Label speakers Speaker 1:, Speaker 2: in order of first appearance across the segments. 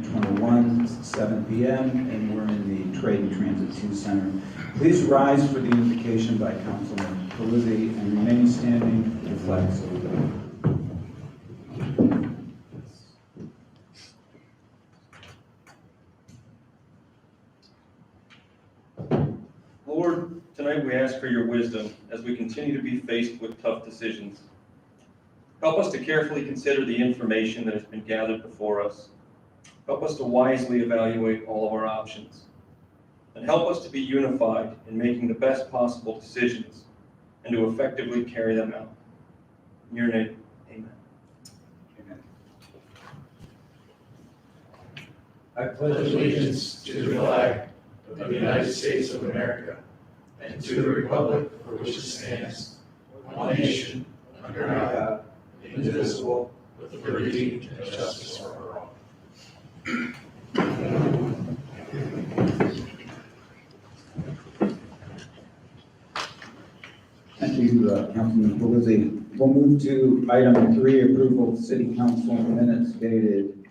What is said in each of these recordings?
Speaker 1: 2021, 7 p.m., and we're in the Trade and Transit 2 Center. Please rise for the invocation by Councilman Paluzzi and remain standing for the flag salute.
Speaker 2: Lord, tonight we ask for your wisdom as we continue to be faced with tough decisions. Help us to carefully consider the information that has been gathered before us. Help us to wisely evaluate all of our options. And help us to be unified in making the best possible decisions and to effectively carry them out. In your name, amen.
Speaker 1: Amen.
Speaker 3: I pledge allegiance to the flag of the United States of America and to the republic for which it stands, one nation, under God, indivisible, with liberty and justice for all.
Speaker 1: Thank you, Councilman Paluzzi. We'll move to item 3, approval of City Council minutes dated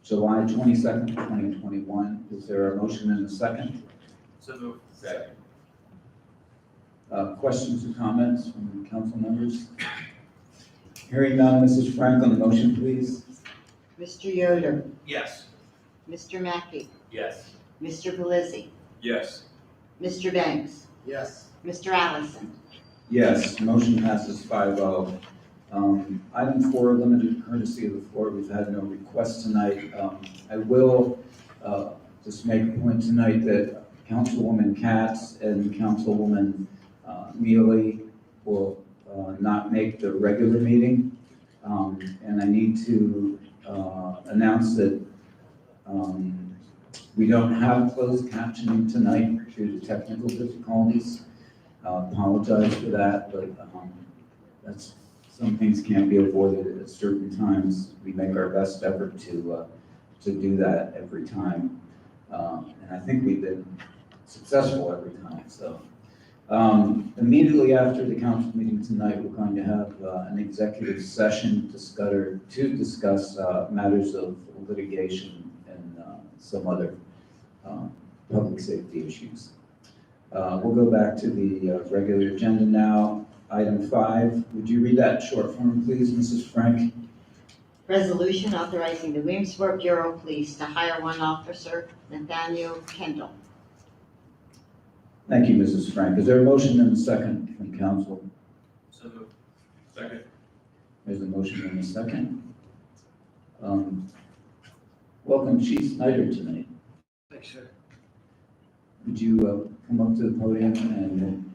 Speaker 1: July 22nd, 2021. Is there a motion and a second?
Speaker 2: So moved. Second.
Speaker 1: Questions or comments from council members? Hearing none, Mrs. Frank on the motion, please.
Speaker 4: Mr. Yoder,
Speaker 2: Yes.
Speaker 4: Mr. Mackey,
Speaker 2: Yes.
Speaker 4: Mr. Pelisi,
Speaker 2: Yes.
Speaker 4: Mr. Banks,
Speaker 3: Yes.
Speaker 4: Mr. Allison.
Speaker 1: Yes, motion passes 5-0. Item 4, limited courtesy of the floor. We've had no requests tonight. I will just make a point tonight that Councilwoman Katz and Councilwoman Mealy will not make the regular meeting. And I need to announce that we don't have closed captioning tonight due to technical difficulties. Apologize for that, but that's some things can't be avoided at certain times. We make our best effort to do that every time, and I think we've been successful every time. So immediately after the council meeting tonight, we're going to have an executive session to discuss matters of litigation and some other public safety issues. We'll go back to the regular agenda now. Item 5, would you read that short form, please, Mrs. Frank?
Speaker 4: Resolution authorizing the Williamsport Bureau of Police to hire one officer, Nathaniel Kendall.
Speaker 1: Thank you, Mrs. Frank. Is there a motion and a second from council?
Speaker 2: So moved. Second.
Speaker 1: There's a motion and a second. Welcome, Chief Snyder, tonight.
Speaker 3: Thanks, sir.
Speaker 1: Would you come up to the podium and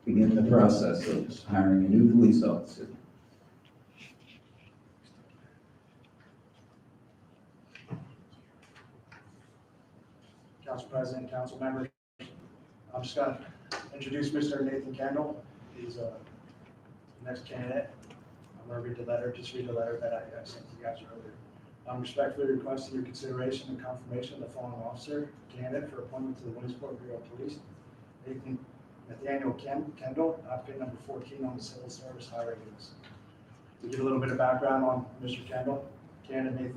Speaker 1: begin the process of hiring a new police officer?
Speaker 5: Council President, council members, I'm just going to introduce Mr. Nathan Kendall. He's the next candidate. I'm going to read the letter, that I sent to you guys earlier. I'm respectfully requesting your consideration and confirmation of the following officer candidate for appointment to the Williamsport Bureau of Police. Nathaniel Kendall, applicant number 14 on the civil service hiring list. To give a little bit of background on Mr. Kendall, candidate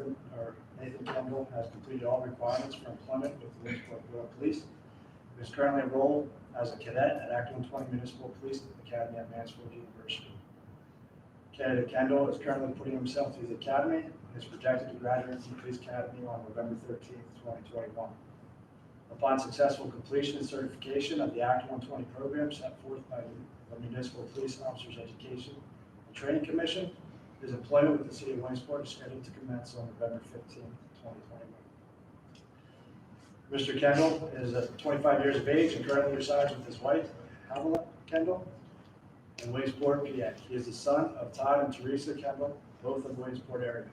Speaker 5: Nathan Kendall has completed all requirements for employment with the Williamsport Bureau of Police. He is currently enrolled as a cadet at Act 120 Municipal Police Academy at Mansfield University. Candidate Kendall is currently putting himself through the academy and is projected to graduate from the Police Academy on November 13th, 2021. Upon successful completion and certification of the Act 120 program set forth by the Municipal Police Officers Education and Training Commission, his employment with the City of Williamsport is scheduled to commence on November 15th, 2021. Mr. Kendall is 25 years of age and currently resides with his wife, Pamela Kendall, in Williamsport, PA. He is the son of Todd and Teresa Kendall, both of Williamsport area.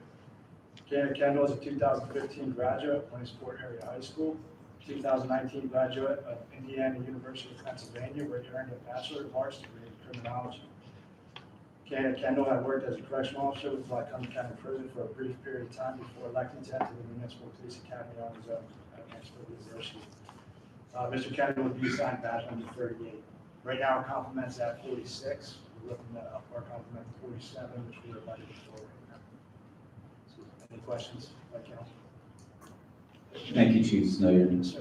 Speaker 5: Candidate Kendall is a 2015 graduate of Williamsport Area High School, 2019 graduate of Indiana University of Pennsylvania, where he earned a Bachelor of Arts degree in criminology. Candidate Kendall had worked as a correctional officer with Lycoming County Prison for a brief period of time before electing to enter the Municipal Police Academy on his own at Mansfield University. Mr. Kendall would be assigned badge number 38. Right now, our complement's at 46. We're looking to up our complement to 47, which we are budgeted for right now. Any questions by council?
Speaker 1: Thank you, Chief Snyder. This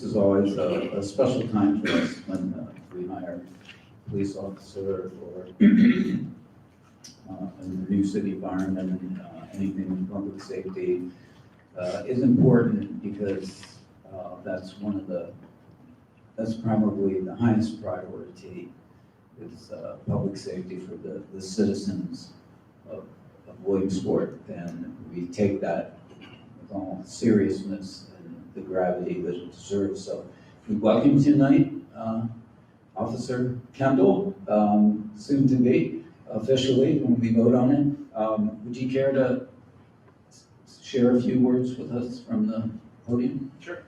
Speaker 1: is always a special time for us when we hire a police officer or in the new city environment, and anything in public safety is important because that's probably the highest priority is public safety for the citizens of Williamsport, and we take that with all seriousness and the gravity that it deserves. So we welcome you tonight, Officer Kendall, soon to be officially when we vote on it. Would you care to share a few words with us from the podium?
Speaker 6: Sure.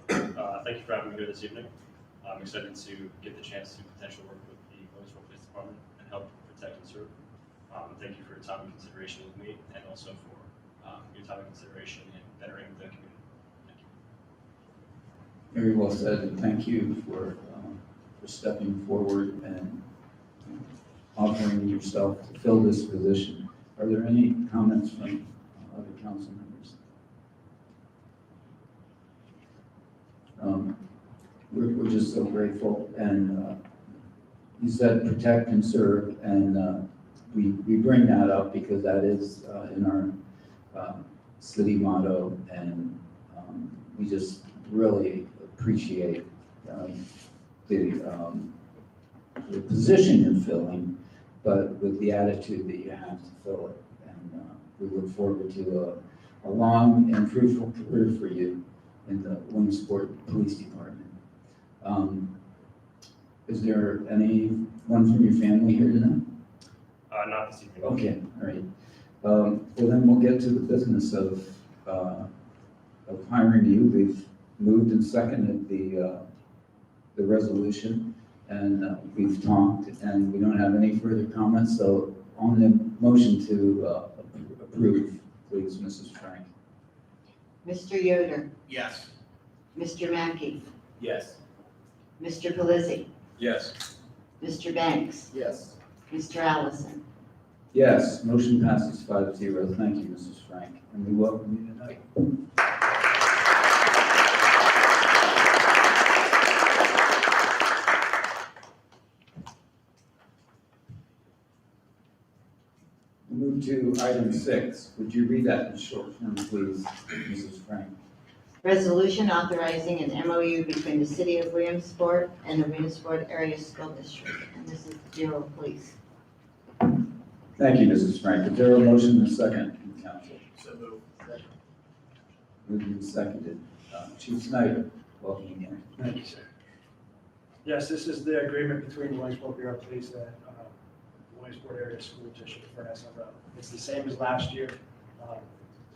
Speaker 6: Thank you for having me here this evening. I'm excited to get the chance to potentially work with the Williamsport Police Department and help protect and serve. Thank you for your time and consideration with me, and also for your time and consideration in bettering the community. Thank you.
Speaker 1: Very well said, and thank you for stepping forward and offering yourself to fill this position. Are there any comments from other council members? We're just so grateful, and you said protect and serve, and we bring that up because that is in our city motto, and we just really appreciate the position you're filling, but with the attitude that you have to fill it. And we look forward to a long and fruitful career for you in the Williamsport Police Department. Is there anyone from your family here tonight?
Speaker 6: Not this evening.
Speaker 1: Okay, all right. Well, then we'll get to the business of hiring you. We've moved and seconded the resolution, and we've talked, and we don't have any further comments. So on the motion to approve, please, Mrs. Frank.
Speaker 4: Mr. Yoder,
Speaker 3: Yes.
Speaker 4: Mr. Mackey,
Speaker 3: Yes.
Speaker 4: Mr. Pelisi,
Speaker 2: Yes.
Speaker 4: Mr. Banks,
Speaker 3: Yes.
Speaker 4: Mr. Allison.
Speaker 1: Yes, motion passes 5-0. Thank you, Mrs. Frank, and we welcome you tonight. We'll move to item 6. Would you read that in short form, please, Mrs. Frank?
Speaker 4: Resolution authorizing an MOU between the City of Williamsport and the Williamsport Area School District. And this is Bureau of Police.
Speaker 1: Thank you, Mrs. Frank. Is there a motion and a second from council?
Speaker 3: So moved.
Speaker 1: Moved and seconded. Chief Snyder, welcome again.
Speaker 5: Thank you, sir. Yes, this is the agreement between the Williamsport Bureau of Police and the Williamsport Area School District for an SRO. It's the same as last year.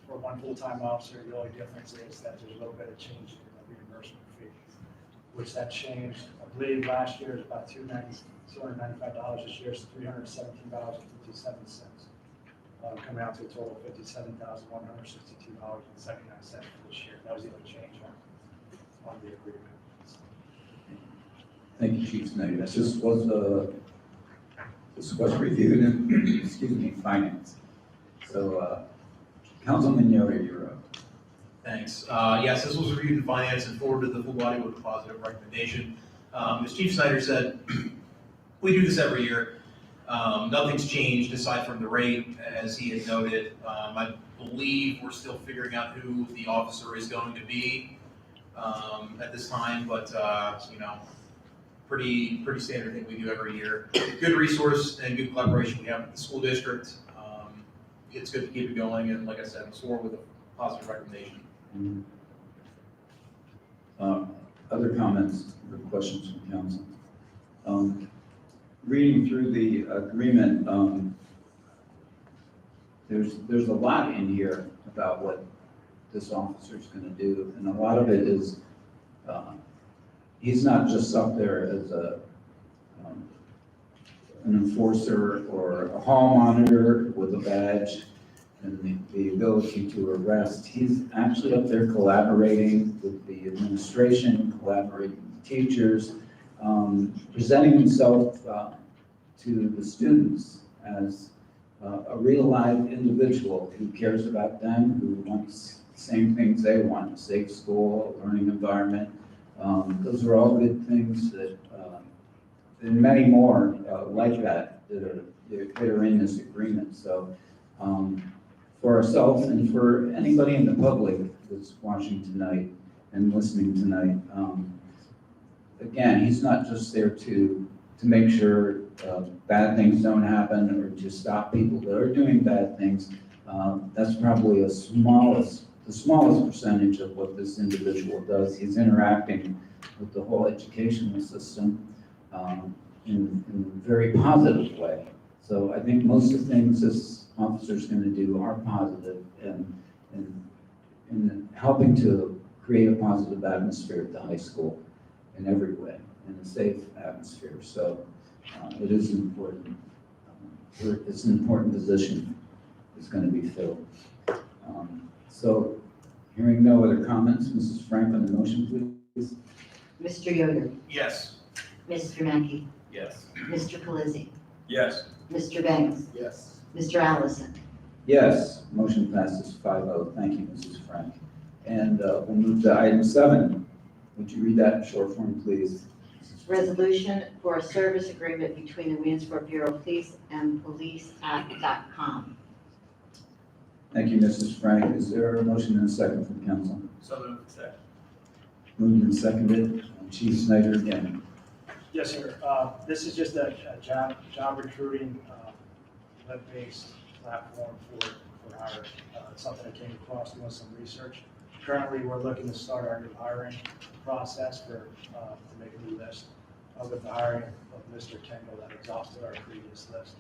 Speaker 5: For one full-time officer, the only difference is that there's a little bit of change in the reimbursement fee, which that changed, I believe last year is about $295. This year is $317.57. Coming out to a total of $57,162.79 for this year. That was the only change on the agreement.
Speaker 1: Thank you, Chief Snyder. This was reviewed in, excuse me, finance. So, Councilman Yoder, you're up.
Speaker 7: Thanks. Yes, this was reviewed in finance and forwarded to the full body with a positive recommendation. As Chief Snyder said, we do this every year. Nothing's changed aside from the rate, as he had noted. I believe we're still figuring out who the officer is going to be at this time, but pretty standard thing we do every year. Good resource and good collaboration we have with the school district. It's good to keep it going, and like I said, it's forward with a positive recommendation.
Speaker 1: Other comments or questions from council? Reading through the agreement, there's a lot in here about what this officer is going to do, and a lot of it is he's not just up there as an enforcer or a hall monitor with a badge and the ability to arrest. He's actually up there collaborating with the administration, collaborating with teachers, presenting himself to the students as a real live individual who cares about them, who wants the same things they want, a safe school, a learning environment. Those are all good things that, and many more like that that are in this agreement. So for ourselves and for anybody in the public that's watching tonight and listening tonight, again, he's not just there to make sure bad things don't happen or to stop people that are doing bad things. That's probably the smallest percentage of what this individual does. He's interacting with the whole educational system in a very positive way. So I think most of the things this officer's going to do are positive and helping to create a positive atmosphere at the high school in every way, in a safe atmosphere. So it is important. It's an important position that's going to be filled. So hearing no other comments, Mrs. Frank on the motion, please.
Speaker 4: Mr. Yoder,
Speaker 7: Yes.
Speaker 4: Mr. Mackey,
Speaker 6: Yes.
Speaker 4: Mr. Pelisi,
Speaker 2: Yes.
Speaker 4: Mr. Banks,
Speaker 3: Yes.
Speaker 4: Mr. Allison.
Speaker 1: Yes, motion passes 5-0. Thank you, Mrs. Frank. And we'll move to item 7. Would you read that in short form, please?
Speaker 4: Resolution for a service agreement between the Williamsport Bureau of Police and policeact.com.
Speaker 1: Thank you, Mrs. Frank. Is there a motion and a second from council?
Speaker 6: So moved. Second.
Speaker 1: Moved and seconded. Chief Snyder again.
Speaker 5: Yes, sir. This is just a job recruiting web-based platform for our, something that came across doing some research. Currently, we're looking to start our new hiring process to make a new list with the hiring of Mr. Kendall that exhausted our previous list.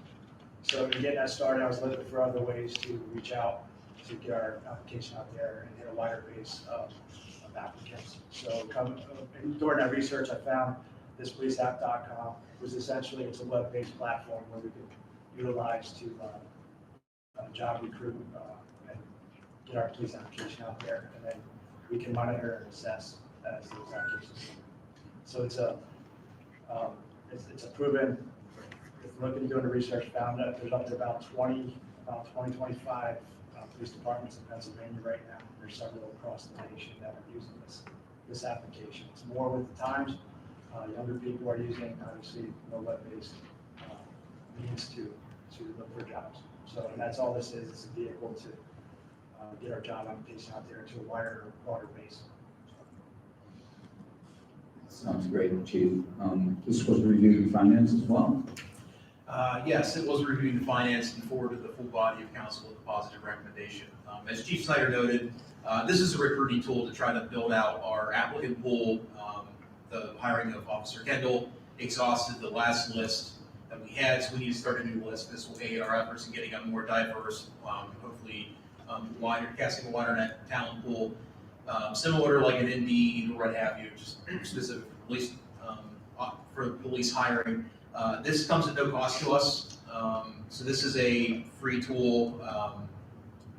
Speaker 5: So to get that started, I was looking for other ways to reach out to get our application out there and hit a wider base of applicants. So during that research, I found this policeapp.com was essentially, it's a web-based platform where we could utilize to job recruit and get our police application out there, and then we can monitor and assess as those applications. So it's a proven, if looking to go into research, found that there's up to about 20, 25 police departments in Pennsylvania right now. There's several across the nation that are using this application. It's more with the times. Younger people are using, obviously, more web-based means to look for jobs. So, and that's all this is. It's a vehicle to get our job application out there to a broader base.
Speaker 1: Sounds great, Chief. This was reviewed in finance as well.
Speaker 7: Yes, it was reviewed in finance and forwarded to the full body of council with a positive recommendation. As Chief Snyder noted, this is a recruiting tool to try to build out our applicant pool. The hiring of Officer Kendall exhausted the last list that we had, so we need to start a new list. This will aid our efforts in getting a more diverse, hopefully casting a wider net talent pool, similar to like an Indeed or what have you, just specific for police hiring. This comes at no cost to us, so this is a free tool. I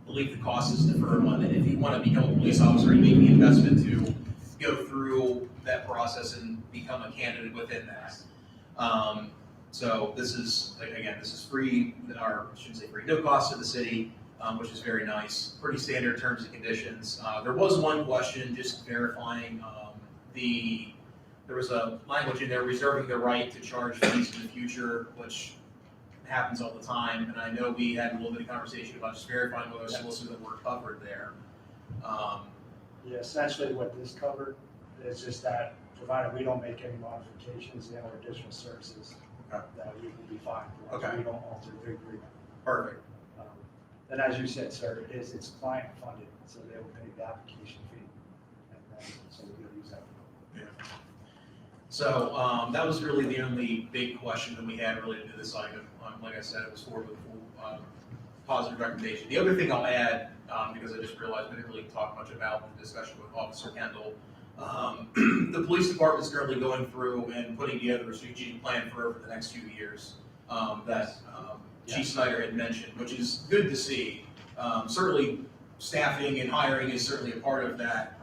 Speaker 7: believe the cost is deferred on it. If you want to become a police officer, you make the investment to go through that process and become a candidate within that. So this is, again, this is free, or I shouldn't say free, no cost to the city, which is very nice. Pretty standard terms and conditions. There was one question, just verifying there was a language in there reserving the right to charge fees in the future, which happens all the time. And I know we had a little bit of conversation about just verifying whether solicitors that were covered there.
Speaker 5: Yeah, essentially what this covered is just that, provided we don't make any modifications and or additional services, that we will be fine.
Speaker 7: Okay.
Speaker 5: We don't alter the agreement.
Speaker 7: Perfect.
Speaker 5: And as you said, sir, it's client funded, so they will pay the application fee. And then, so we'll use that.
Speaker 7: Yeah. So that was really the only big question that we had related to this item. Like I said, it was forwarded with full positive recommendation. The other thing I'll add, because I just realized we didn't really talk much about the discussion with Officer Kendall, the police department is currently going through and putting together a strategic plan for over the next few years that Chief Snyder had mentioned, which is good to see. Certainly staffing and hiring is certainly a part of that.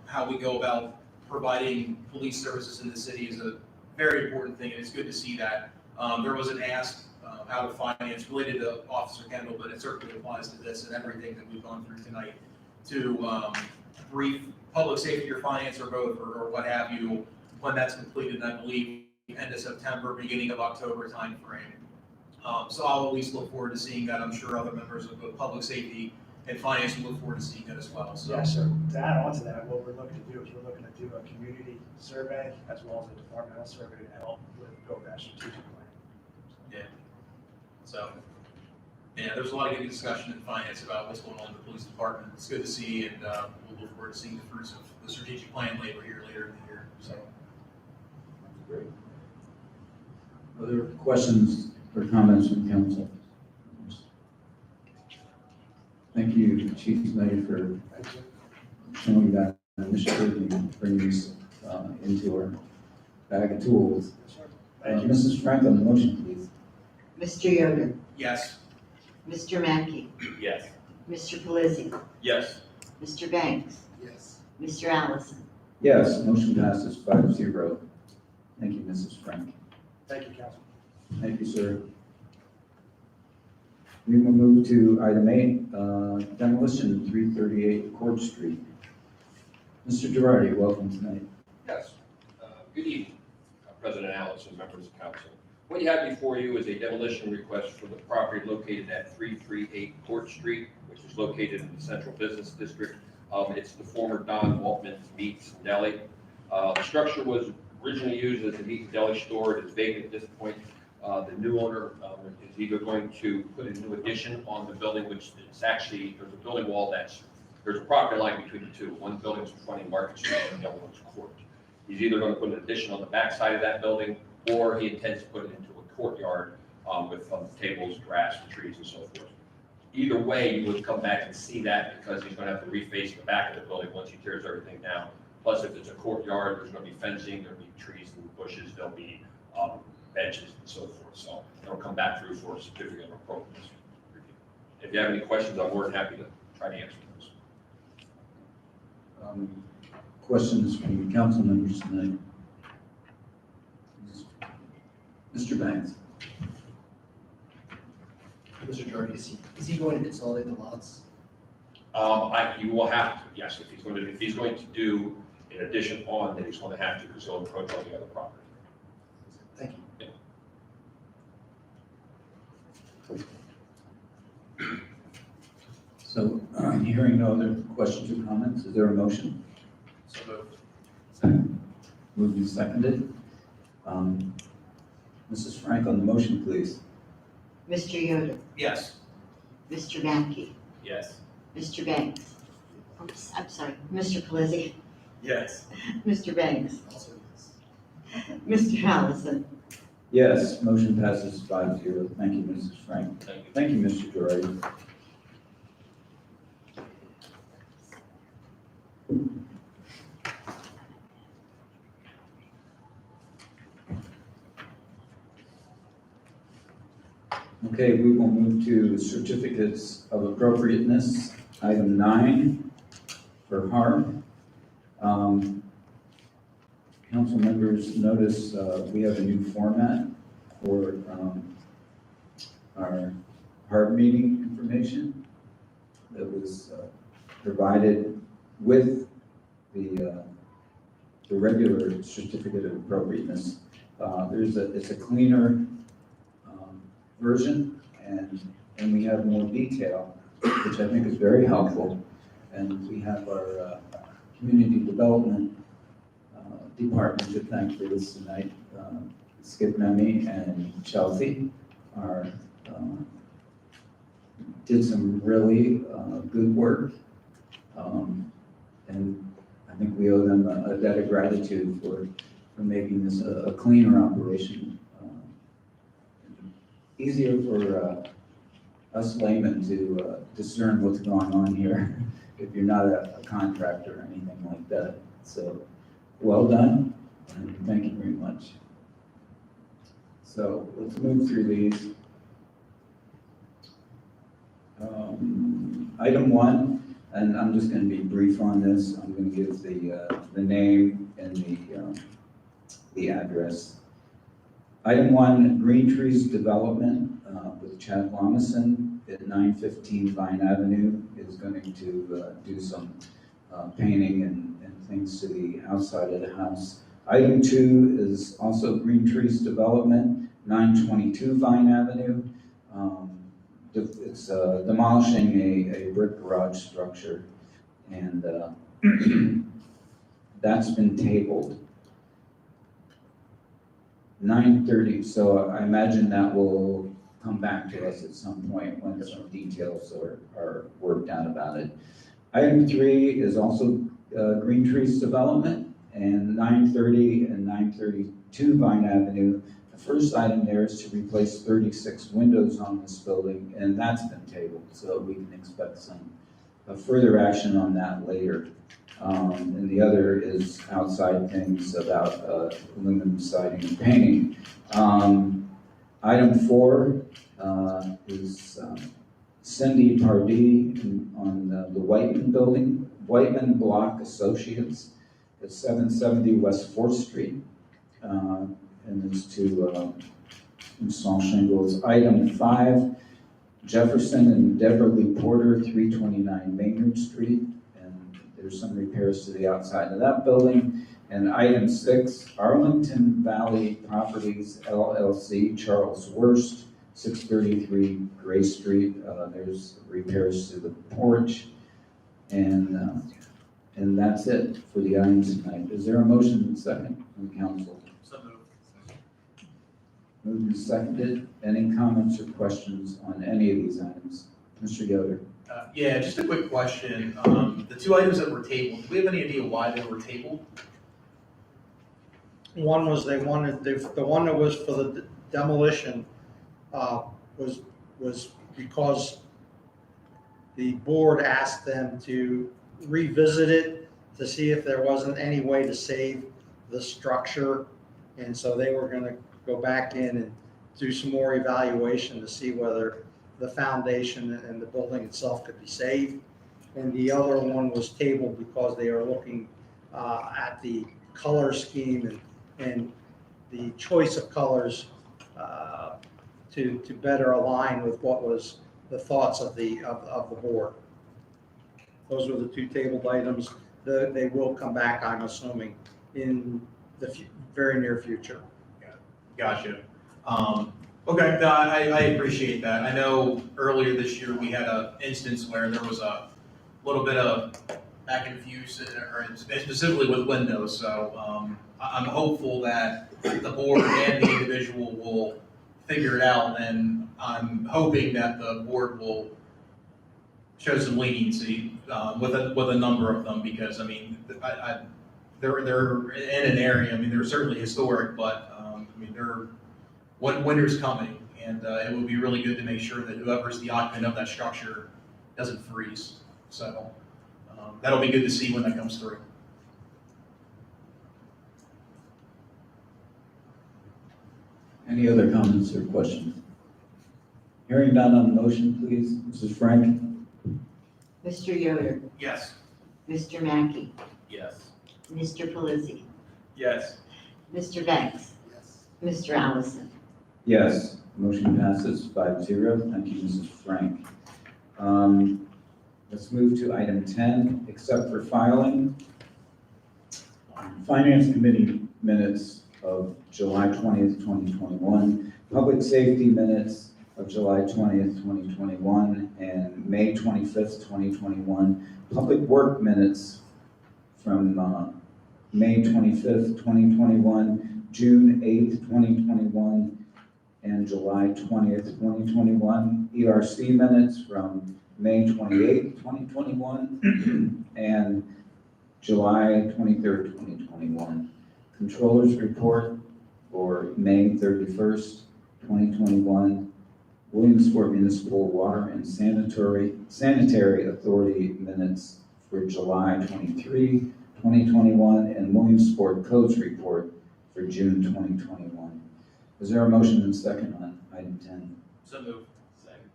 Speaker 7: How we go about providing police services in the city is a very important thing, and it's good to see that. There was an ask out of finance related to Officer Kendall, but it certainly applies to this and everything that we've gone through tonight, to brief public safety or finance or both, or what have you, when that's completed, I believe, end of September, beginning of October timeframe. So I'll at least look forward to seeing that. I'm sure other members of both public safety and finance will look forward to seeing that as well. So
Speaker 5: Yeah, so to add on to that, what we're looking to do is we're looking to do a community survey as well as a departmental survey to help with build that strategic plan.
Speaker 7: So, yeah, there's a lot of good discussion in finance about what's going on in the police department. It's good to see, and we'll look forward to seeing the fruits of the strategic plan later in the year. So,
Speaker 1: Great. Other questions or comments from council? Thank you, Chief Snyder, for
Speaker 5: Thank you.
Speaker 1: showing that initiative and bringing this into our bag of tools.
Speaker 5: Thank you.
Speaker 1: Mrs. Frank, on the motion, please.
Speaker 4: Mr. Yoder,
Speaker 7: yes.
Speaker 4: Mr. Mackey,
Speaker 6: Yes.
Speaker 4: Mr. Pelisi,
Speaker 2: Yes.
Speaker 4: Mr. Banks,
Speaker 3: Yes.
Speaker 4: Mr. Allison.
Speaker 1: Yes, motion passes 5-0. Thank you, Mrs. Frank.
Speaker 5: Thank you, Council.
Speaker 1: Thank you, sir. We will move to item 8, demolition 338 Court Street. Mr. Girardi, welcome tonight.
Speaker 8: Yes. Good evening, President Allison, members of council. What you have before you is a demolition request for the property located at 338 Court Street, which is located in the Central Business District. It's the former Don Waltman's Meats and Deli. The structure was originally used as a meat and deli store. It is vacant at this point. The new owner is either going to put a new addition on the building, which is actually, there's a building wall there's a property line between the two. One building's fronting Market Street and the other one's Court. He's either going to put an addition on the back side of that building, or he intends to put it into a courtyard with tables, grass, and trees, and so forth. Either way, you would come back and see that, because he's going to have to reface the back of the building once he tears everything down. Plus, if it's a courtyard, there's going to be fencing, there'll be trees and bushes, there'll be benches and so forth. So it'll come back through for a certificate of appropriateness review. If you have any questions, I'm more than happy to try to answer those.
Speaker 1: Questions from council members tonight? Mr. Banks.
Speaker 3: Mr. Girardi, is he going to consolidate the lots?
Speaker 8: You will have to, yes, if he's going to do an addition on, then he's going to have to, because he'll encroach on the other property.
Speaker 3: Thank you.
Speaker 1: So, hearing no other questions or comments, is there a motion?
Speaker 7: So moved.
Speaker 1: Second. Moved and seconded. Mrs. Frank, on the motion, please.
Speaker 4: Mr. Yoder,
Speaker 7: Yes.
Speaker 4: Mr. Mackey,
Speaker 6: Yes.
Speaker 4: Mr. Banks. I'm sorry, Mr. Pelisi,
Speaker 6: Yes.
Speaker 4: Mr. Banks,
Speaker 3: Also, yes.
Speaker 4: Mr. Allison.
Speaker 1: Yes, motion passes 5-0. Thank you, Mrs. Frank.
Speaker 8: Thank you.
Speaker 1: Thank you, Mr. Girardi. Okay, we will move to certificates of appropriateness. Item 9 for harm. Council members, notice we have a new format for our HARB meeting information that was provided with the regular certificate of appropriateness. It's a cleaner version, and we have more detail, which I think is very helpful. And we have our community development department to thank for this tonight. Skip Memmy and Chelsea did some really good work. And I think we owe them a debt of gratitude for making this a cleaner operation. Easier for us laymen to discern what's going on here if you're not a contractor or anything like that. So, well done, and thank you very much. So, let's move through these. Item 1, and I'm just going to be brief on this. I'm going to give the name and the address. Item 1, Green Trees Development with Chad Lomison at 915 Vine Avenue is going to do some painting and things to the outside of the house. Item 2 is also Green Trees Development, 922 Vine Avenue. It's demolishing a brick garage structure, and that's been tabled. 9:30, so I imagine that will come back to us at some point when some details are worked out about it. Item 3 is also Green Trees Development, and 930 and 932 Vine Avenue. The first item there is to replace 36 windows on this building, and that's been tabled, so we can expect some further action on that later. And the other is outside things about aluminum siding and painting. Item 4 is Cindy Pardee on the Whiteman Building, Whiteman Block Associates at 770 West 4th Street. And it's to install shingles. Item 5, Jefferson and Deborah Lee Porter, 329 Maynard Street. There's some repairs to the outside of that building. And item 6, Arlington Valley Properties LLC, Charles Wurst, 633 Gray Street. There's repairs to the porch. And that's it for the items tonight. Is there a motion and second from council?
Speaker 7: So moved.
Speaker 1: Moved and seconded. Any comments or questions on any of these items? Mr. Yoder.
Speaker 7: Yeah, just a quick question. The 2 items that were tabled, do we have any idea why they were tabled?
Speaker 5: One was the one that was for the demolition was because the board asked them to revisit it to see if there wasn't any way to save the structure. And so they were going to go back in and do some more evaluation to see whether the foundation and the building itself could be saved. And the other one was tabled because they are looking at the color scheme and the choice of colors to better align with what was the thoughts of the board. Those were the 2 tabled items. They will come back, I'm assuming, in the very near future.
Speaker 7: Gotcha. Okay, no, I appreciate that. I know earlier this year we had an instance where there was a little bit of back and forth, or specifically with windows. So I'm hopeful that the board and the individual will figure it out, and I'm hoping that the board will show some leniency with a number of them, because I mean, they're in an area. I mean, they're certainly historic, but I mean, winter's coming, and it would be really good to make sure that whoever's the occupant of that structure doesn't freeze. So that'll be good to see when that comes through.
Speaker 1: Any other comments or questions? Hearing none on the motion, please. Mrs. Frank?
Speaker 4: Mr. Yoder,
Speaker 7: Yes.
Speaker 4: Mr. Mackey,
Speaker 6: Yes.
Speaker 4: Mr. Pelisi,
Speaker 2: Yes.
Speaker 4: Mr. Banks, Mr. Allison.
Speaker 1: Yes, motion passes 5-0. Thank you, Mrs. Frank. Let's move to item 10, except for filing. Finance Committee minutes of July 20th, 2021, Public Safety minutes of July 20th, 2021, and May 25th, 2021, Public Work minutes from May 25th, 2021, June 8th, 2021, and July 20th, 2021, ERC minutes from May 28th, 2021, and July 23rd, 2021. Controllers report for May 31st, 2021, Williamsport Municipal Water and Sanitary Authority minutes for July 23, 2021, and Williamsport Codes report for June 2021. Is there a motion and second on item 10?
Speaker 6: So moved. Second.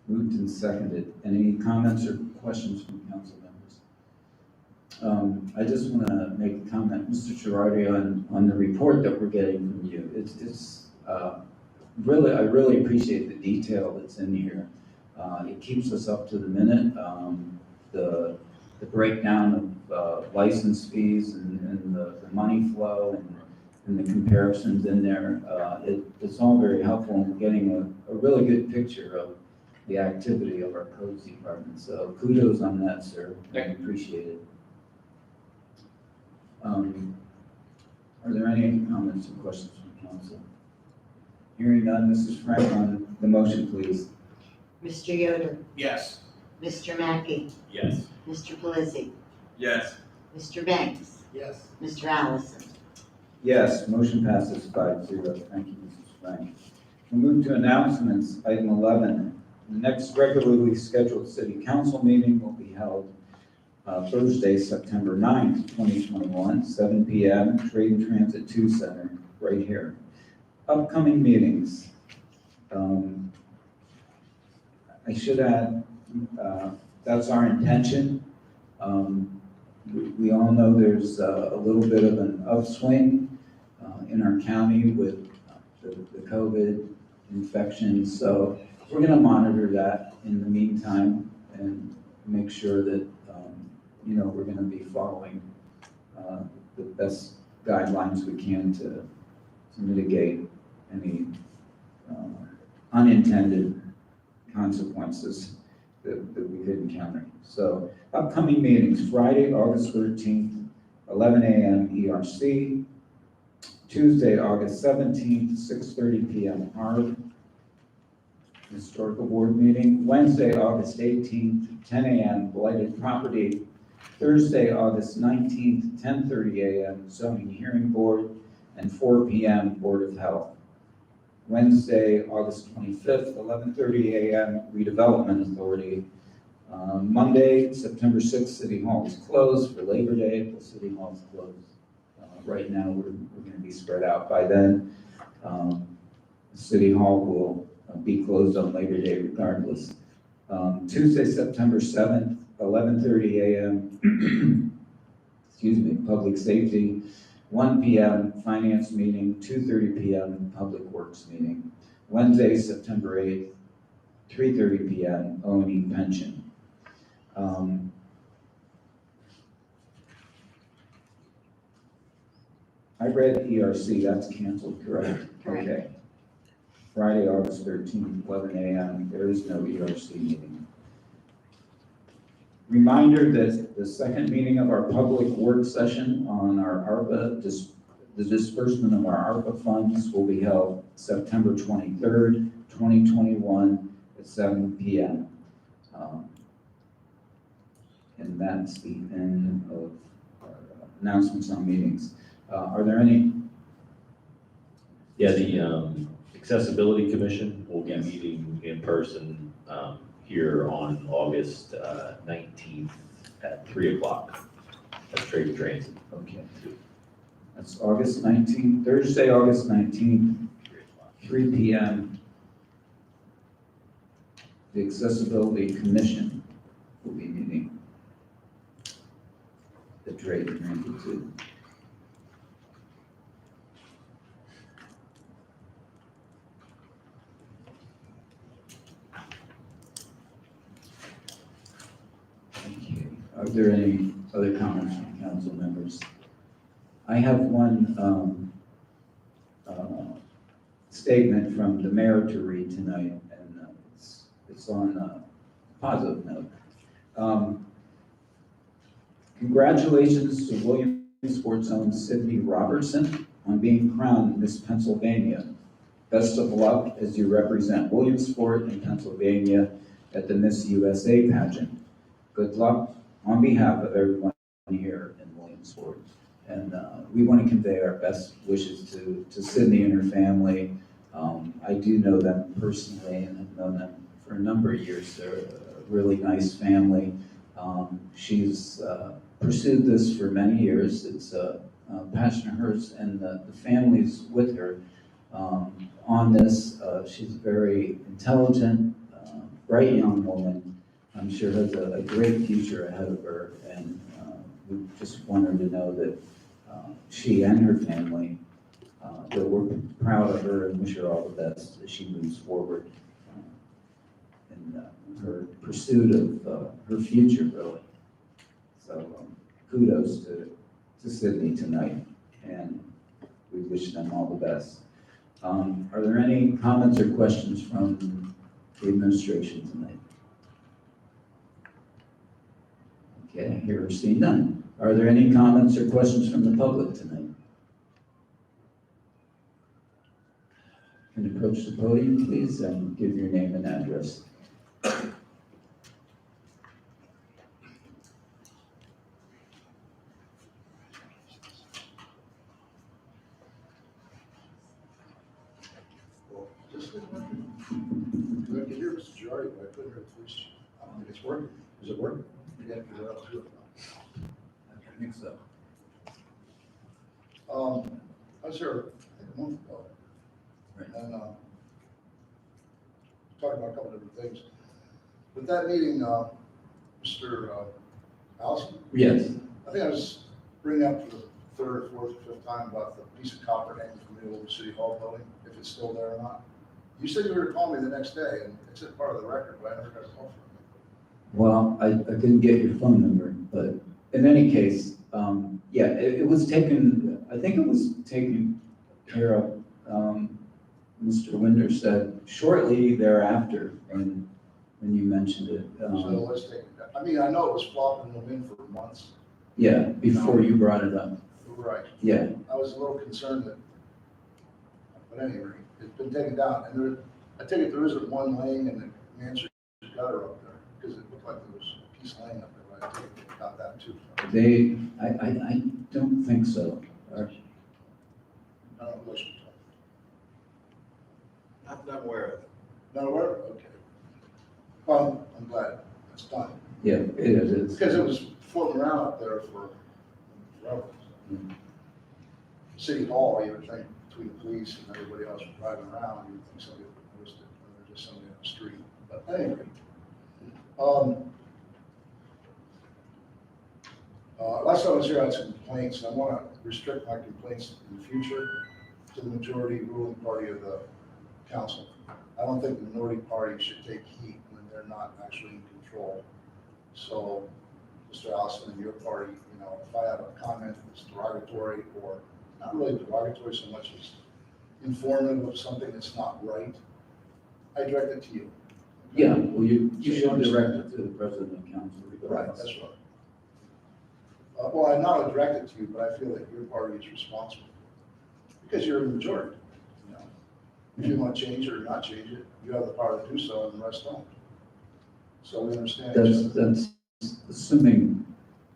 Speaker 1: Moved and seconded. Any comments or questions from council members? I just want to make a comment, Mr. Girardi, on the report that we're getting from you. I really appreciate the detail that's in here. It keeps us up to the minute. The breakdown of license fees and the money flow and the comparisons in there, it's all very helpful in getting a really good picture of the activity of our codes department. So kudos on that, sir. I appreciate it. Are there any comments or questions from council? Hearing none, Mrs. Frank, on the motion, please.
Speaker 4: Mr. Yoder,
Speaker 7: Yes.
Speaker 4: Mr. Mackey,
Speaker 6: Yes.
Speaker 4: Mr. Pelisi,
Speaker 2: Yes.
Speaker 4: Mr. Banks,
Speaker 3: Yes.
Speaker 4: Mr. Allison.
Speaker 1: Yes, motion passes 5-0. Thank you, Mrs. Frank. We'll move to announcements. Item 11. The next regularly scheduled city council meeting will be held Thursday, September 9th, 2021, 7 p.m. Trade and Transit 2 Center, right here. Upcoming meetings. I should add, that's our intention. We all know there's a little bit of an upswing in our county with the COVID infection. So we're going to monitor that in the meantime and make sure that, we're going to be following the best guidelines we can to mitigate any unintended consequences that we could encounter. So upcoming meetings, Friday, August 13th, 11 a.m. ERC, Tuesday, August 17th, 6:30 p.m. HARB, Historical Board meeting, Wednesday, August 18th, 10 a.m. Blighted Property, Thursday, August 19th, 10:30 a.m. Zoning Hearing Board, and 4 p.m. Board of Health. Wednesday, August 25th, 11:30 a.m. Redevelopment Authority. Monday, September 6th, City Hall is closed for Labor Day. The City Hall is closed. Right now, we're going to be spread out by then. City Hall will be closed on Labor Day regardless. Tuesday, September 7th, 11:30 a.m. Excuse me, Public Safety. 1 p.m. Finance meeting, 2:30 p.m. Public Works meeting. Wednesday, September 8th, 3:30 p.m. O&E pension. I read ERC, that's canceled, correct?
Speaker 4: Correct.
Speaker 1: Okay. Friday, August 13th, 11 a.m. There is no ERC meeting. Reminder that the second meeting of our public work session on our ARPA, the disbursement of our ARPA funds will be held September 23rd, 2021 at 7 p.m. And that's the end of our announcements on meetings. Are there any?
Speaker 9: Yeah, the Accessibility Commission will be meeting in person here on August 19th at 3 o'clock at Trade and Transit.
Speaker 1: Okay. That's August 19th, Thursday, August 19th, 3 p.m. The Accessibility Commission will be meeting the Trade and Transit too. Are there any other comments from council members? I have one statement from the mayor to read tonight, and it's on a positive note. Congratulations to Williamsport's own Sydney Robertson on being crowned Miss Pennsylvania. Best of luck as you represent Williamsport in Pennsylvania at the Miss USA pageant. Good luck on behalf of everyone here in Williamsport. And we want to convey our best wishes to Sydney and her family. I do know them personally and have known them for a number of years. They're a really nice family. She's pursued this for many years. It's a passion of hers, and the family's with her on this. She's a very intelligent, bright young woman. I'm sure has a great future ahead of her, and we just want her to know that she and her family that we're proud of her and wish her all the best as she moves forward in her pursuit of her future, really. So kudos to Sydney tonight, and we wish them all the best. Are there any comments or questions from the administration tonight? Okay, here or see none. Are there any comments or questions from the public tonight? Can you approach the podium, please, and give your name and address.
Speaker 10: I can hear Mr. Jari, but I couldn't hear the police chief. I don't think it's working. Is it working? You have to figure out too.
Speaker 1: I think so.
Speaker 10: I was here, I think a month ago.
Speaker 1: Right.
Speaker 10: And, talking about a couple different things. With that meeting, Mr. Allison,
Speaker 1: Yes.
Speaker 10: I think I was bringing up for the third, fourth, or fifth time about the piece of copper hanging from the old City Hall building, if it's still there or not. You said you were gonna call me the next day, and it's a part of the record, but I never got a call from
Speaker 1: Well, I couldn't get your phone number, but in any case, yeah, it was taken, I think it was taken care of. Mr. Winder said shortly thereafter, when you mentioned it.
Speaker 10: you. So let's take it. I mean, I know it was flopping them in for months.
Speaker 1: Yeah, before you brought it up.
Speaker 10: Right.
Speaker 1: Yeah,
Speaker 10: I was a little concerned that, but anyway, it's been taken down, and there, I take it there isn't one laying in the Mansard gutter up there, because it looked like there was a piece laying up there, but I take it they got that too.
Speaker 1: I don't think so.
Speaker 10: I don't know what you're talking. Not aware of it. Not aware of it? Okay. Well, I'm glad it's done,
Speaker 1: Yeah, it is.
Speaker 10: because it was floating around up there for forever. City Hall, you would think between the police and everybody else driving around, you would think somebody would notice it, or just somebody on the street. But anyway, last time I was here, I had some complaints, and I want to restrict my complaints in the future to the majority ruling party of the council. I don't think the minority party should take heat when they're not actually in control. So, Mr. Allison and your party, you know, if I have a comment that's derogatory, or not really derogatory so much as informative of something that's not right, I direct it to you.
Speaker 1: Yeah, well, you
Speaker 10: So you
Speaker 1: should
Speaker 10: understand
Speaker 1: direct it to the president of council
Speaker 10: Right,
Speaker 1: regardless.
Speaker 10: that's right. Well, I not only direct it to you, but I feel that your party is responsible, because you're in the majority. You know, if you want to change it or not change it, you have the power to do so, and the rest don't. So we understand each other.
Speaker 1: That's assuming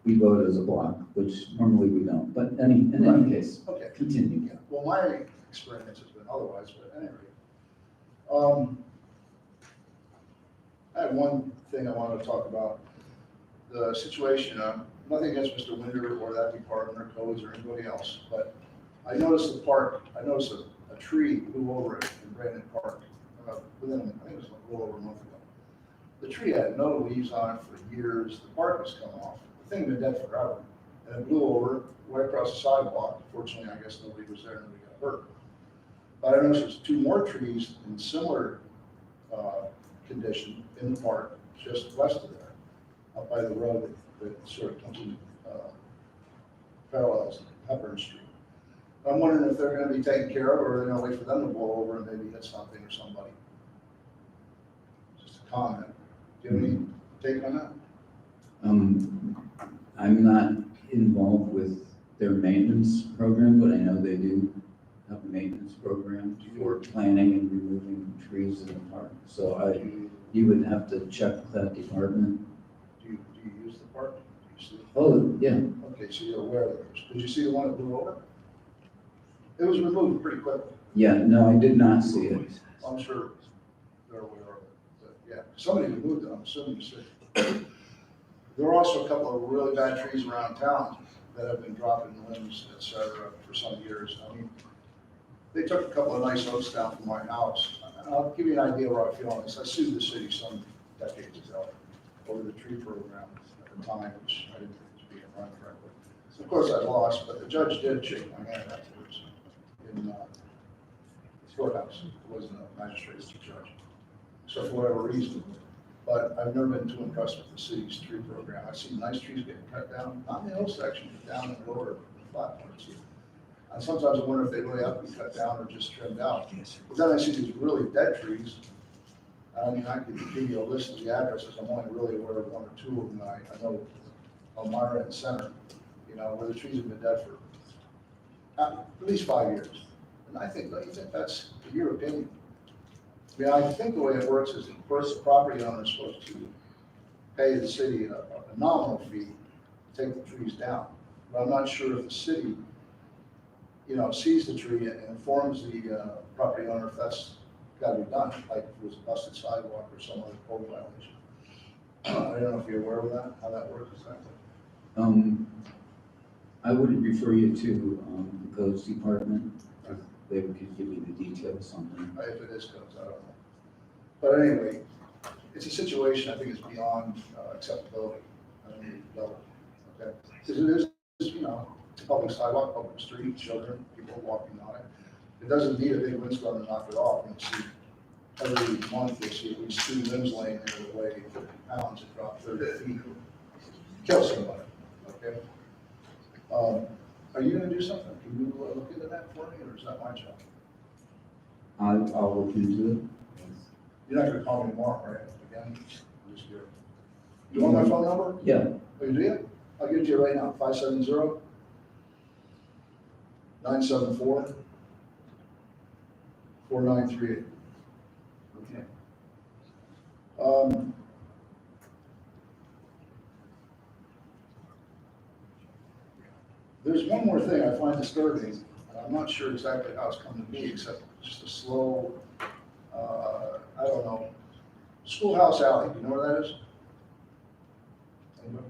Speaker 1: we vote as a block, which normally we don't, but in any case,
Speaker 10: Okay.
Speaker 1: continue.
Speaker 10: Yeah, well, my experience has been otherwise, but anyway. I have one thing I wanted to talk about. The situation, nothing against Mr. Winder or that department or codes or anybody else, but I noticed a tree blew over it in Brandon Park, within, I think it was a little over a month ago. The tree had no leaves on it for years, the bark was coming off, the thing had been dead forever, and it blew over right across the sidewalk. Fortunately, I guess nobody was there, nobody got hurt. But I noticed there's two more trees in similar condition in the park, just west of there, up by the road that sort of comes in, parallels Hepburn Street. I'm wondering if they're gonna be taken care of, or are they gonna wait for them to blow over and maybe hit something or somebody? Just a comment. Do you have any take on that?
Speaker 1: I'm not involved with their maintenance program, but I know they do have a maintenance program for planting and removing trees in the park. So you would have to check with that department.
Speaker 10: Do you use the park? Do you see it?
Speaker 1: Oh, yeah,
Speaker 10: Okay, so you're aware of those. Did you see the one that blew over? It was removed pretty quickly.
Speaker 1: yeah, no, I did not see it.
Speaker 10: I'm sure they're aware of it, but yeah, somebody removed it, I'm assuming you said. There are also a couple of really bad trees around town that have been dropping limbs, et cetera, for some years. I mean, they took a couple of nice oaks down from my house. I'll give you an idea where I feel on this. I sued the city some decades ago over the tree program at the time, which I didn't think was being run correctly. So of course I lost, but the judge did shake my hand afterwards in courthouse, it wasn't a magistrate's judge. So for whatever reason, but I've never been too impressed with the city's tree program. I've seen nice trees getting cut down, not in the hill section, but down in the lower flat parts. And sometimes I wonder if they really have to be cut down or just trimmed out. But then I see these really dead trees. I mean, I could give you a list of the addresses. I'm only really aware of one or two of them. I know Elmira and Center, you know, where the trees have been dead for at least 5 years. And I think, don't you think that's your opinion? I mean, I think the way it works is, of course, the property owner is supposed to pay the city a nominal fee to take the trees down. But I'm not sure if the city, you know, sees the tree and informs the property owner if that's got to be done, like if it was a busted sidewalk or some other code violation. I don't know if you're aware of that, how that works exactly.
Speaker 1: I would refer you to the codes department. They could give you the details on that.
Speaker 10: If it is codes, I don't know. But anyway, it's a situation I think is beyond acceptability. I don't need to double, okay? Because it is, you know, it's a public sidewalk, public street, children, people walking on it. It doesn't need a big windstorm to knock it off. You see, every month you'll see at least 2 limbs laying there that weigh 50 pounds and drop 30 feet. Kill somebody, okay? Are you gonna do something? Can you look into that for me, or is that my job?
Speaker 1: I'll look into it.
Speaker 10: You're not gonna call me tomorrow, right? Again, I'm just here. You want my phone number?
Speaker 1: Yeah,
Speaker 10: Oh, you do? I'll give it to you right now, 570-974-4938.
Speaker 1: okay.
Speaker 10: There's one more thing I find disturbing, and I'm not sure exactly how it's come to be, except just a slow, I don't know. Schoolhouse Alley, do you know where that is? Anybody?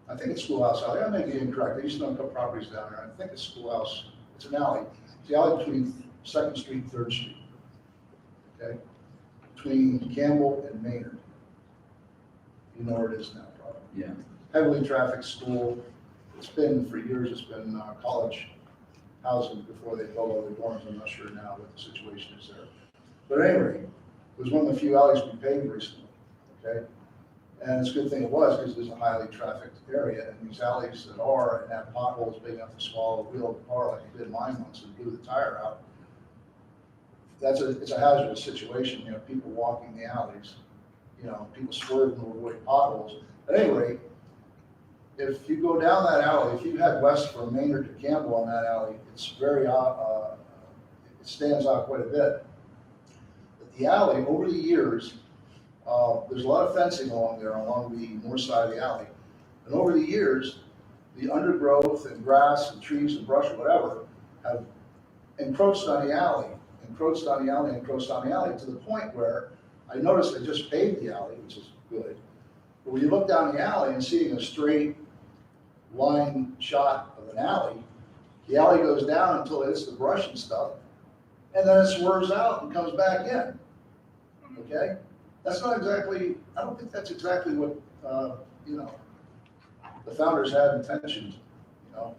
Speaker 10: I think it's Schoolhouse Alley, I may be incorrect, I used to own a couple properties down there, I think it's Schoolhouse, it's an alley. It's the alley between 2nd Street and 3rd Street, okay? Between Campbell and Maynard. You know where it is now, probably.
Speaker 1: Yeah.
Speaker 10: Heavily trafficked school. It's been, for years, it's been college housing before they built all the dorms. I'm not sure now what the situation is there. But anyway, it was one of the few alleys we paved recently, okay? And it's a good thing it was, because it's a highly trafficked area, and these alleys that are, and have potholes big enough to swallow the wheel of the car like it did mine once and blew the tire out. It's a hazardous situation, you know, people walking the alleys, you know, people swerving to avoid potholes. At any rate, if you go down that alley, if you head west from Maynard to Campbell on that alley, it's very, it stands out quite a bit. But the alley, over the years, there's a lot of fencing along there, along the north side of the alley. And over the years, the undergrowth and grass and trees and brush or whatever have encroached on the alley, encroached on the alley, encroached on the alley, to the point where I noticed they just paved the alley, which is good. But when you look down the alley and seeing a straight line shot of an alley, the alley goes down until it hits the brush and stuff, and then it swerves out and comes back in, okay? That's not exactly, I don't think that's exactly what, you know, the founders had intentioned, you know?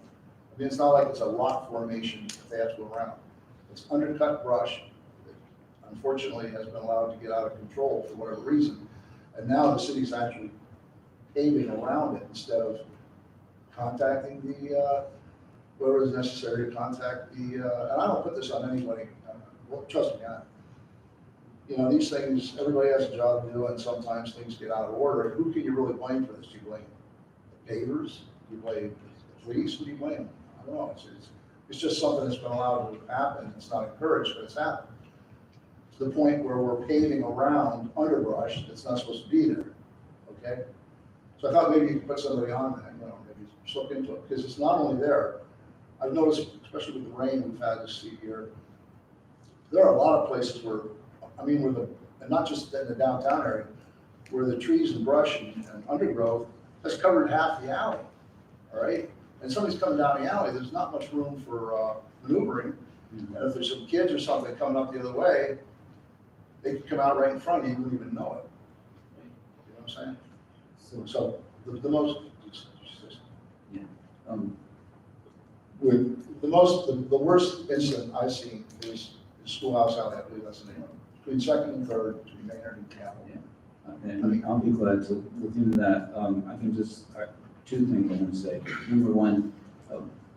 Speaker 10: I mean, it's not like it's a lot formation that they have to go around. It's undercut brush that unfortunately has been allowed to get out of control for whatever reason. And now the city's actually paving around it instead of contacting the, whoever is necessary to contact the, and I don't put this on anybody, well, trust me, you know, these things, everybody has a job to do, and sometimes things get out of order. Who can you really blame for this? Do you blame the pavers? Do you blame the police? Who do you blame? I don't know. It's just something that's been allowed to happen. It's not encouraged, but it's happened. To the point where we're paving around underbrush that's not supposed to be there, okay? So I thought maybe you could put somebody on that, you know, maybe just look into it, because it's not only there. I've noticed, especially with the rain we've had this year, there are a lot of places where, I mean, and not just in the downtown area, where the trees and brush and undergrowth has covered half the alley, all right? And somebody's coming down the alley, there's not much room for maneuvering. And if there's some kids or something coming up the other way, they could come out right in front of you, you wouldn't even know it. You know what I'm saying? So the most, The worst incident I've seen is Schoolhouse Alley, I believe that's the name of it, between Second and Third, between Maynard and Campbell.
Speaker 1: And I'll be glad to look into that. I can just, two things I want to say. Number one,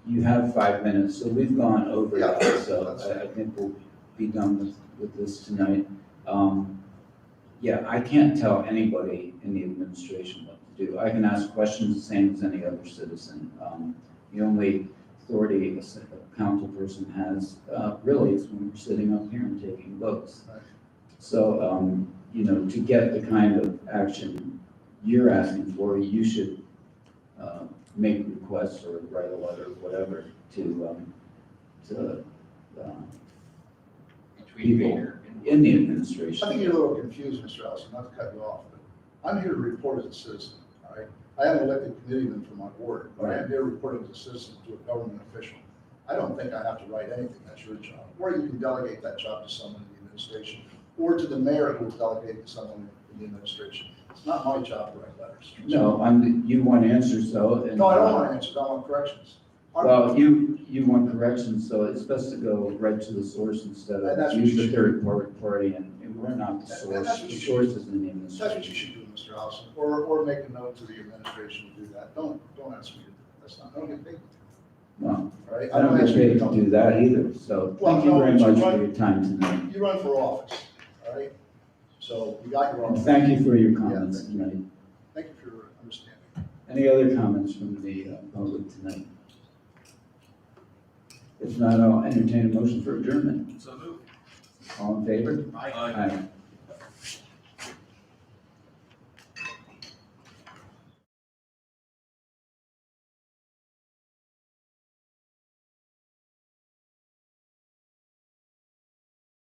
Speaker 1: you have 5 minutes, so we've gone over
Speaker 10: Yeah,
Speaker 1: that, so
Speaker 10: that's
Speaker 1: I think we'll be done with this tonight. Yeah, I can't tell anybody in the administration what to do. I can ask questions the same as any other citizen. The only authority a council person has, really, is when we're sitting up here and taking votes.
Speaker 10: Right.
Speaker 1: So, you know, to get the kind of action you're asking for, you should make requests or write a letter, whatever, to people in the administration.
Speaker 10: I think you're a little confused, Mr. Allison, not to cut you off, but I'm here to report as a citizen, all right? I am an elected committeeman for my ward, but I am here to report as a citizen to a government official. I don't think I have to write anything, that's your job. Or you can delegate that job to someone in the administration, or to the mayor who will delegate it to someone in the administration. It's not my job to write letters.
Speaker 1: No, you want answers, so. And,
Speaker 10: No, I don't want answers, I want corrections.
Speaker 1: Well, you want corrections, so it's best to go right to the source instead
Speaker 10: And that's
Speaker 1: of
Speaker 10: what
Speaker 1: use
Speaker 10: you
Speaker 1: the
Speaker 10: should
Speaker 1: third party, and we're not the
Speaker 10: That's
Speaker 1: source.
Speaker 10: what
Speaker 1: The
Speaker 10: you should
Speaker 1: source is in the
Speaker 10: That's what
Speaker 1: administration.
Speaker 10: you should do, Mr. Allison, or make a note to the administration to do that. Don't ask me to do that, that's not, I don't get paid,
Speaker 1: Well,
Speaker 10: all right?
Speaker 1: I don't
Speaker 10: ask
Speaker 1: get
Speaker 10: you
Speaker 1: paid to
Speaker 10: come-
Speaker 1: do that either, so
Speaker 10: Well,
Speaker 1: thank you
Speaker 10: no,
Speaker 1: very
Speaker 10: but you
Speaker 1: much for
Speaker 10: run-
Speaker 1: your time tonight.
Speaker 10: You run for office, all right? So you got your
Speaker 1: And
Speaker 10: office.
Speaker 1: thank you for your comments
Speaker 10: thank you.
Speaker 1: tonight.
Speaker 10: Thank you for your understanding.
Speaker 1: Any other comments from the public tonight? If not, I'll entertain a motion for adjournment.
Speaker 7: So moved.
Speaker 1: All in favor?
Speaker 7: Aye.
Speaker 1: Aye.